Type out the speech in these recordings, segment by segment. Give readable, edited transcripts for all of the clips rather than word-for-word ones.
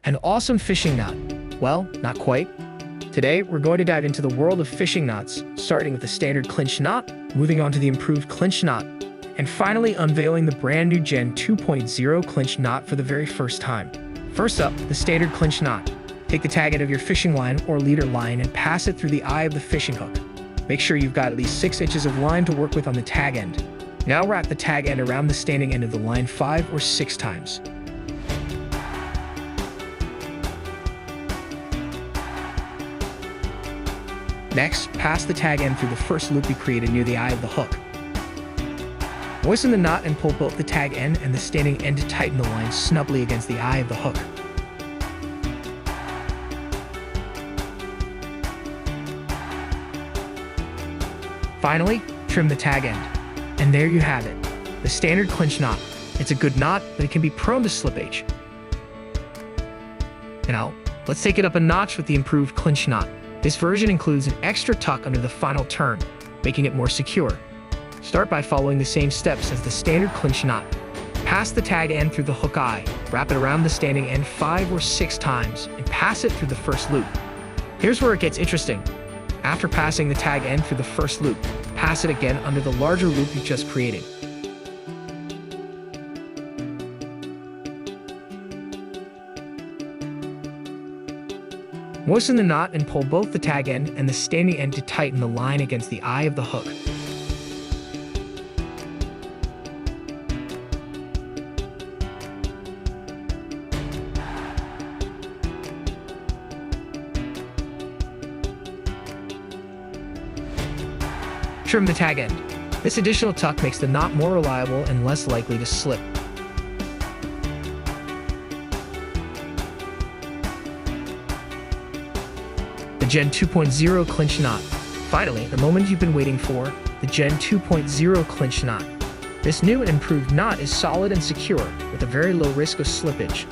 An awesome fishing knot. Well, not quite. Today, we're going to dive into the world of fishing knots, starting with the standard clinch knot, moving on to the improved clinch knot, and finally unveiling the brand new Gen 2.0 clinch knot for the very first time. First up, the standard clinch knot. Take the tag end of your fishing line or leader line and pass it through the eye of the fishing hook. Make sure you've got at least 6 inches of line to work with on the tag end. Now wrap the tag end around the standing end of the line 5 or 6 times. Next, pass the tag end through the first loop you created near the eye of the hook. Moisten the knot and pull both the tag end and the standing end to tighten the line snugly against the eye of the hook. Finally, trim the tag end. And there you have it, the standard clinch knot. It's a good knot, but it can be prone to slippage. Now, let's take it up a notch with the improved clinch knot. This version includes an extra tuck under the final turn, making it more secure. Start by following the same steps as the standard clinch knot. Pass the tag end through the hook eye, wrap it around the standing end 5 or 6 times, and pass it through the first loop. Here's where it gets interesting. After passing the tag end through the first loop, pass it again under the larger loop you just created. Moisten the knot and pull both the tag end and the standing end to tighten the line against the eye of the hook. Trim the tag end. This additional tuck makes the knot more reliable and less likely to slip. The Gen 2.0 clinch knot. Finally, the moment you've been waiting for, the Gen 2.0 clinch knot. This new and improved knot is solid and secure, with a very low risk of slippage.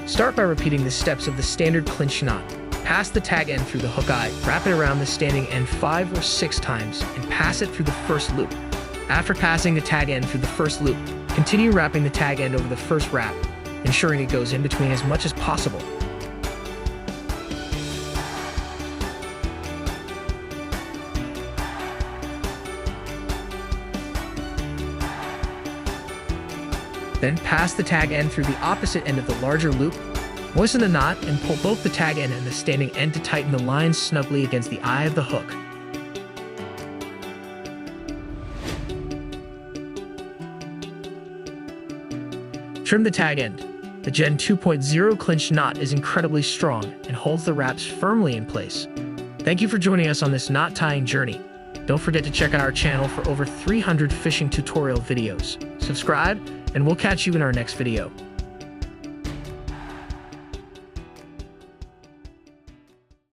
Start by repeating the steps of the standard clinch knot. Pass the tag end through the hook eye, wrap it around the standing end 5 or 6 times, and pass it through the first loop. After passing the tag end through the first loop, continue wrapping the tag end over the first wrap, ensuring it goes in between as much as possible. Then pass the tag end through the opposite end of the larger loop. Moisten the knot and pull both the tag end and the standing end to tighten the line snugly against the eye of the hook. Trim the tag end. The Gen 2.0 clinch knot is incredibly strong and holds the wraps firmly in place. Thank you for joining us on this knot tying journey. Don't forget to check out our channel for over 300 fishing tutorial videos. Subscribe, and we'll catch you in our next video.